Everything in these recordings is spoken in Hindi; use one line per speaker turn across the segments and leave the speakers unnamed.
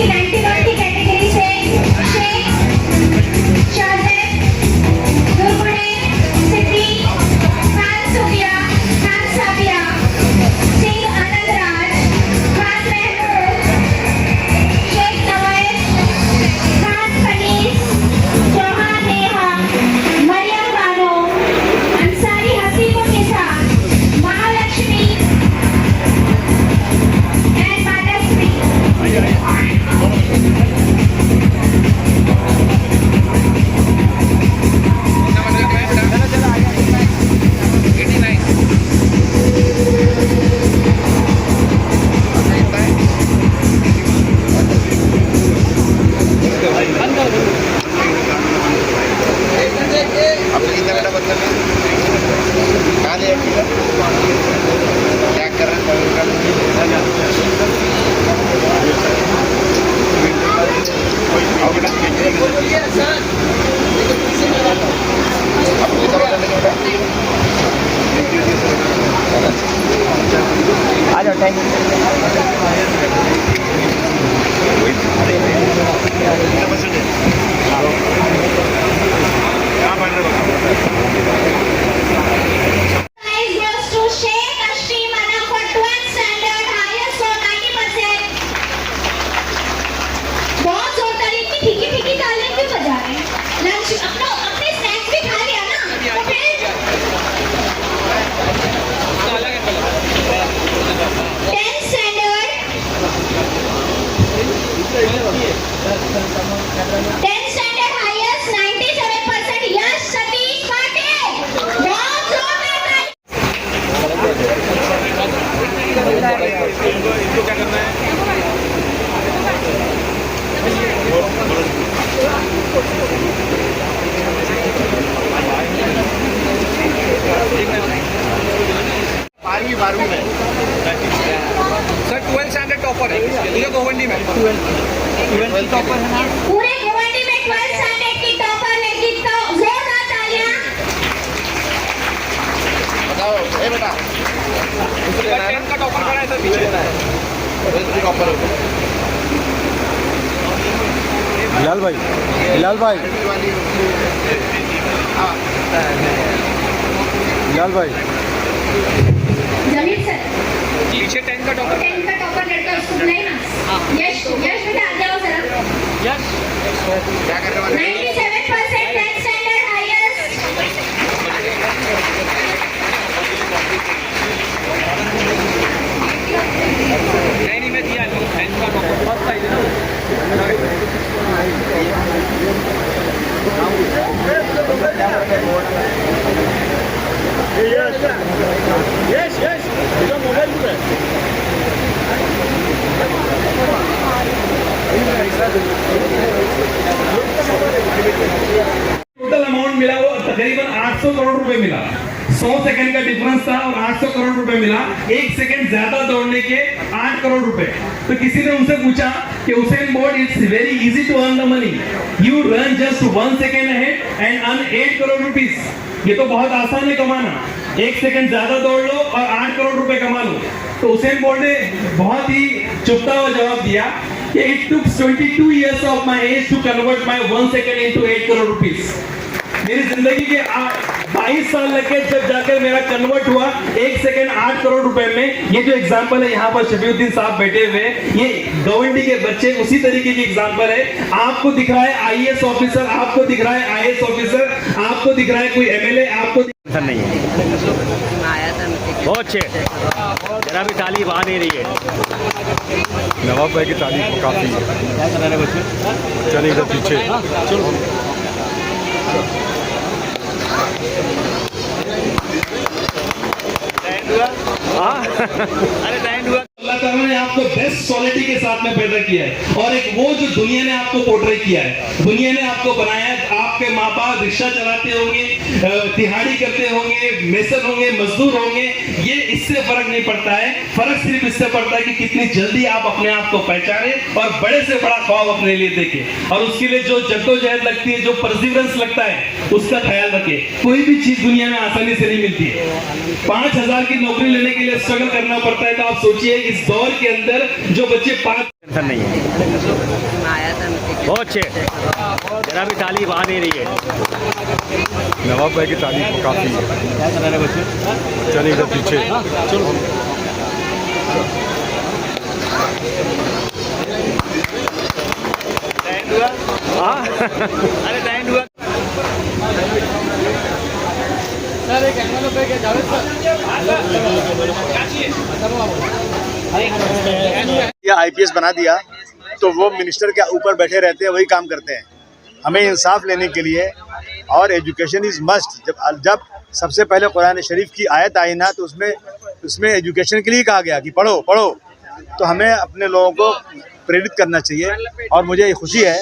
1991 की कैटेगरी से शेख शाहजेब गुरगुडे सिद्दी खान सुफिया खान साबिया सिंह आनंद राज खान महमूद शेख नवाज खान फनीस चौहान नेहा मरियम बानो अंसारी हसीबुल निसा महालक्ष्मी and माताश्री
बारहवीं में सर 12th स्टैंडर्ड टॉपर है पूरे गोवंडी में 12th टॉपर है ना
पूरे गोवंडी में 12th स्टैंडर्ड की टॉपर लड़की तो जोरदार तालियां
बताओ ए बेटा उसका 10th का टॉपर करा है सर पीछे 12th टॉपर
बिलाल भाई बिलाल भाई
जमीन सर
पीछे 10th का टॉपर
लड़का उसको नहीं ना यश बेटा आ जाओ जरा
यस क्या कर रहे हो
97% 10th स्टैंडर्ड हाईएस्ट
नहीं मैं दिया 10th का टॉपर फर्स्ट साइज है ना यस इसका मोबाइल पे
टोटल अमाउंट मिला वो तकरीबन 800 करोड़ रुपए मिला 100 सेकंड का डिफरेंस था और 800 करोड़ रुपए मिला। एक सेकंड ज्यादा दौड़ने के 8 करोड़ रुपए। तो किसी ने उनसे पूछा कि Usain Bolt it's very easy to earn the money, you run just 1 second ahead and earn 8 crore rupees. ये तो बहुत आसान है कमाना, एक सेकंड ज्यादा दौड़ लो और 8 करोड़ रुपए कमा लो। तो उसेन बोल्ट ने बहुत ही चुपता हुआ जवाब दिया कि it took 22 years of my age to convert my 1 second into 8 crore rupees। मेरी जिंदगी के 22 साल लगे जब जाकर मेरा कन्वर्ट हुआ 1 सेकंड 8 करोड़ रुपए में। ये जो एग्जांपल है यहाँ पर शफीउद्दीन साहब बैठे हुए, ये गवर्नमेंट के बच्चे उसी तरीके की एग्जांपल है। आपको दिख रहा है आईएएस ऑफिसर, आपको दिख रहा है आईएएस ऑफिसर, आपको दिख रहा है कोई एमएलए, आपको
नहीं है बहुत अच्छे, जरा भी तालीफ आ नहीं रही है। नवाब भाई की तालीफ काफी है। चलिए इधर पीछे चलो। अरे अल्लाह ताला ने आपको बेस्ट क्वालिटी के साथ में पैदा किया है और एक वो जो दुनिया ने आपको पोर्ट्रे किया है, दुनिया ने आपको बनाया है। आपके माँ बाप रिक्शा चलाते होंगे, तिहाड़ी करते होंगे, मेसन होंगे, मजदूर होंगे, ये इससे फर्क नहीं पड़ता है। फर्क सिर्फ इससे पड़ता है कि कितनी जल्दी आप अपने आप को पहचाने और बड़े से बड़ा ख्वाब अपने लिए देखें और उसके लिए जो जद्दोजहद लगती है, जो परसिवरेंस लगता है, उसका ख्याल रखें। कोई भी चीज दुनिया में आसानी से नहीं मिलती है। 5,000 की नौकरी लेने के लिए स्ट्रगल करना पड़ता है, तो आप सोचिए इस दौर के अंदर जो बच्चे 5
टेंशन नहीं है, बहुत अच्छे, जरा भी तालीफ आ नहीं रही है।
नवाब भाई की तारीफ काफ़ी है।
क्या कर रहे हैं बच्चे?
चलिए इधर पीछे
चलो टाइम हुआ, हाँ अरे टाइम हुआ सर। एक एंगल पे क्या जावेद
या आईपीएस बना दिया तो वो मिनिस्टर के ऊपर बैठे रहते हैं, वही काम करते हैं। हमें इंसाफ लेने के लिए, और एजुकेशन इज़ मस्ट। जब सबसे पहले कुरान शरीफ की आयत आई ना, तो उसमें एजुकेशन के लिए कहा गया कि पढ़ो पढ़ो। तो हमें अपने लोगों को प्रेरित करना चाहिए। और मुझे ये खुशी है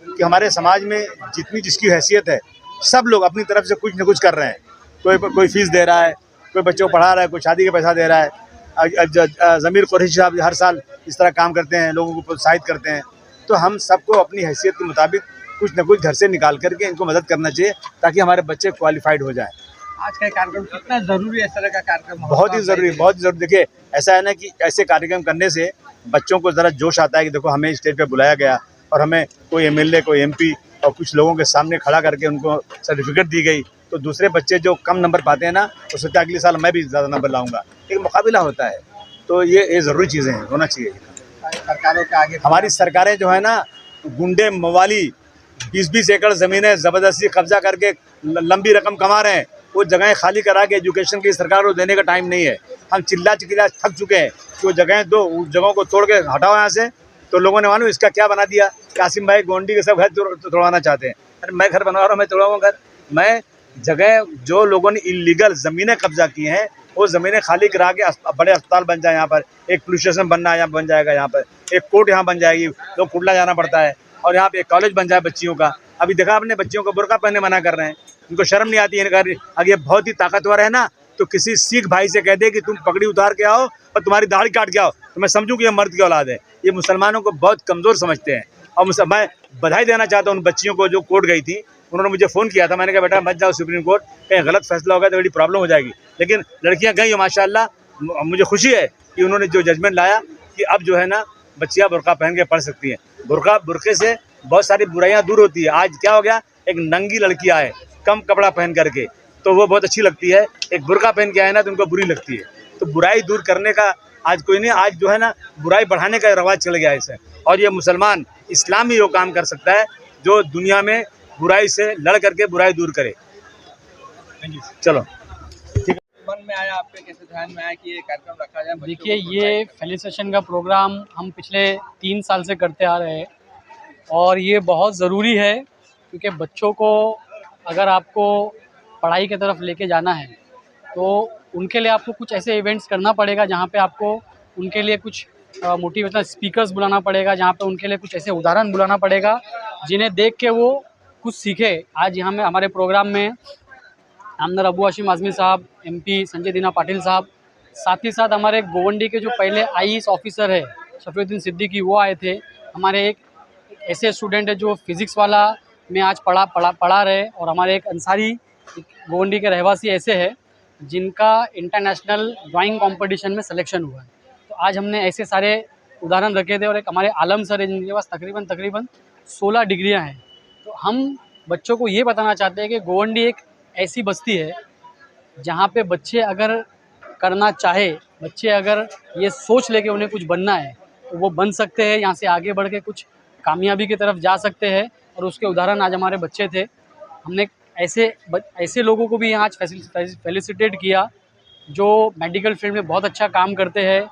कि हमारे समाज में जितनी जिसकी हैसियत है, सब लोग अपनी तरफ से कुछ न कुछ कर रहे हैं। कोई फीस दे रहा है, कोई बच्चों को पढ़ा रहा है, कोई शादी का पैसा दे रहा है। ज़मीर कुरैशी साहब हर साल इस तरह काम करते हैं, लोगों को प्रोत्साहित करते हैं। तो हम सबको अपनी हैसियत के मुताबिक कुछ न कुछ घर से निकाल करके इनको मदद करना चाहिए, ताकि हमारे बच्चे क्वालिफाइड हो जाएं।
आज का कार्यक्रम कितना ज़रूरी है? इस तरह का कार्यक्रम
बहुत ही ज़रूरी, बहुत ज़रूरी। देखिए, ऐसा है ना कि ऐसे कार्यक्रम करने से बच्चों को ज़रा जोश आता है कि देखो हमें स्टेज पे बुलाया गया, और हमें कोई एमएलए, कोई एमपी और कुछ लोगों के सामने खड़ा करके उनको सर्टिफिकेट दी गई। तो दूसरे बच्चे जो कम नंबर पाते हैं ना, वो सोचते हैं अगले साल मैं भी ज़्यादा नंबर लाऊंगा। एक मुकाबला होता है। तो ये ज़रूरी चीज़ें हैं, होना चाहिए।
सरकारों के आगे
हमारी सरकारें जो है ना, गुंडे मवाली 20-20 एकड़ ज़मीनें ज़बरदस्ती कब्जा करके लंबी रकम कमा रहे हैं। वो जगहें खाली करा के एजुकेशन की सरकार को देने का टाइम नहीं है। हम चिल्ला थक चुके हैं कि वो जगहें दो, उस जगहों को तोड़ के हटाओ यहाँ से। तो लोगों ने मालूम इसका क्या बना दिया, कासिम भाई गोंडी के सब घर तोड़वाना चाहते हैं। अरे मैं घर बनवा रहा हूँ, मैं तोड़वाऊँ घर? मैं जगह जो लोगों ने इलीगल ज़मीनें कब्जा की हैं, वो ज़मीनें खाली करा के बड़े अस्पताल बन जाए। यहाँ पर एक पुलिस स्टेशन बनना यहाँ बन जाएगा, यहाँ पर एक कोर्ट यहाँ बन जाएगी, लोग कुटला जाना पड़ता है। और यहाँ पे एक कॉलेज बन जाए बच्चियों का। अभी देखा आपने, बच्चियों को बुर्का पहनने मना कर रहे हैं, उनको शर्म नहीं आती है। अगर ये बहुत ही ताकतवर है ना, तो किसी सिख भाई से कह दे कि तुम पगड़ी उतार के आओ और तुम्हारी दाढ़ी काट के आओ, तो मैं समझूँ कि ये मर्द की औलाद है। ये मुसलमानों को बहुत कमज़ोर समझते हैं। और मैं बधाई देना चाहता हूँ उन बच्चियों को जो कोर्ट गई थी। उन्होंने मुझे फ़ोन किया था, मैंने कहा बेटा मत जाओ सुप्रीम कोर्ट, कहीं गलत फैसला होगा तो बड़ी प्रॉब्लम हो जाएगी। लेकिन लड़कियां गई माशाल्लाह। मुझे खुशी है कि उन्होंने जो जजमेंट लाया कि अब जो है ना, बच्चियां बुर्का पहन के पढ़ सकती हैं। बुर्के से बहुत सारी बुराइयां दूर होती है। आज क्या हो गया, एक नंगी लड़की आए कम कपड़ा पहन करके, तो वो बहुत अच्छी लगती है। एक बुर्का पहन के आए ना, तो उनको बुरी लगती है। तो बुराई दूर करने का आज कोई नहीं, आज जो है ना, बुराई बढ़ाने का रवाज चल गया है इसे। और ये मुसलमान, इस्लाम ही वो काम कर सकता है जो दुनिया में बुराई से लड़ करके बुराई दूर करे। चलो
मन में आया आपके, कैसे ध्यान में आया कि ये कार्यक्रम रखा जाए?
देखिए, ये फेलिसिटेशन का प्रोग्राम हम पिछले 3 साल से करते आ रहे हैं, और ये बहुत ज़रूरी है, क्योंकि बच्चों को अगर आपको पढ़ाई की तरफ लेके जाना है, तो उनके लिए आपको कुछ ऐसे इवेंट्स करना पड़ेगा जहाँ पे आपको उनके लिए कुछ मोटिवेशनल स्पीकर्स बुलाना पड़ेगा, जहाँ पे उनके लिए कुछ ऐसे उदाहरण बुलाना पड़ेगा जिन्हें देख के वो कुछ सीखे। आज यहाँ में हमारे प्रोग्राम में आमदार अबू हाशिम आज़मी साहब, एमपी संजय दीना पाटिल साहब, साथ ही साथ हमारे गोवंडी के जो पहले आईएएस ऑफिसर है शफीउद्दीन सिद्दीकी, वो आए थे। हमारे एक ऐसे स्टूडेंट है जो फिज़िक्स वाला में आज पढ़ा रहे, और हमारे एक अंसारी गोवंडी के रहवासी ऐसे हैं जिनका इंटरनेशनल ड्राइंग कंपटीशन में सिलेक्शन हुआ है। तो आज हमने ऐसे सारे उदाहरण रखे थे। और एक हमारे आलम सर है जिनके पास तकरीबन 16 डिग्रियां हैं। तो हम बच्चों को ये बताना चाहते हैं कि गोवंडी एक ऐसी बस्ती है जहाँ पे बच्चे अगर करना चाहे, बच्चे अगर ये सोच ले कि उन्हें कुछ बनना है, तो वो बन सकते हैं। यहाँ से आगे बढ़ के कुछ कामयाबी की तरफ जा सकते हैं। और उसके उदाहरण आज हमारे बच्चे थे। हमने ऐसे लोगों को भी यहाँ आज फेलिसिटेट किया जो मेडिकल फील्ड में बहुत अच्छा काम करते हैं,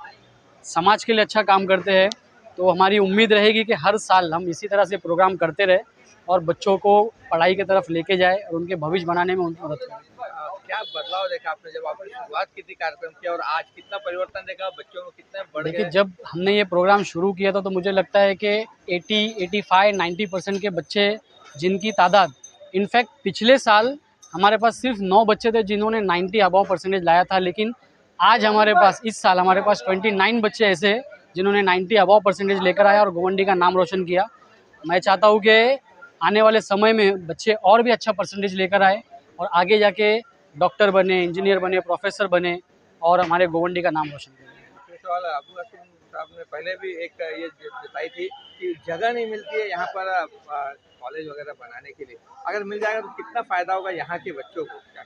समाज के लिए अच्छा काम करते हैं। तो हमारी उम्मीद रहेगी कि हर साल हम इसी तरह से प्रोग्राम करते रहे और बच्चों को पढ़ाई की तरफ लेके जाए और उनके भविष्य बनाने में उनकी मदद करें।
क्या बदलाव देखा आपने जब आपने शुरुआत की थी कार्यक्रम की, और आज कितना परिवर्तन देखा, बच्चों में कितने बढ़ गए?
देखिए, जब हमने ये प्रोग्राम शुरू किया था तो मुझे लगता है कि 85-90% के बच्चे जिनकी तादाद, इनफैक्ट पिछले साल हमारे पास सिर्फ 9 बच्चे थे जिन्होंने 90 अबव परसेंटेज लाया था। लेकिन आज हमारे पास, इस साल हमारे पास 29 बच्चे ऐसे हैं जिन्होंने 90 अबव परसेंटेज लेकर आया और गोवंडी का नाम रोशन किया। मैं चाहता हूँ कि आने वाले समय में बच्चे और भी अच्छा परसेंटेज लेकर आए और आगे जाके डॉक्टर बने, इंजीनियर बने, प्रोफेसर बने और हमारे गोवंडी का नाम रोशन करें।
साहब ने पहले भी एक ये जताई थी कि जगह नहीं मिलती है यहाँ पर कॉलेज वगैरह बनाने के लिए, अगर मिल जाएगा तो कितना फ़ायदा होगा यहाँ के बच्चों को? क्या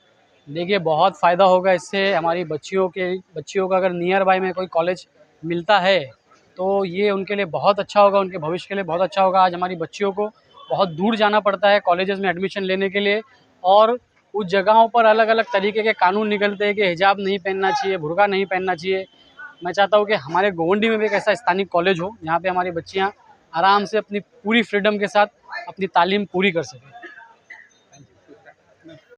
देखिए बहुत फ़ायदा होगा इससे, हमारी बच्चियों का अगर नियर बाय में कोई कॉलेज मिलता है तो ये उनके लिए बहुत अच्छा होगा, उनके भविष्य के लिए बहुत अच्छा होगा। आज हमारी बच्चियों को बहुत दूर जाना पड़ता है कॉलेजेस में एडमिशन लेने के लिए, और उस जगहों पर अलग अलग तरीके के कानून निकलते हैं कि हिजाब नहीं पहनना चाहिए, बुर्का नहीं पहनना चाहिए। मैं चाहता हूँ कि हमारे गोवंडी में भी एक ऐसा स्थानीय कॉलेज हो जहाँ पे हमारी बच्चियाँ आराम से अपनी पूरी फ्रीडम के साथ अपनी तालीम पूरी कर सकें।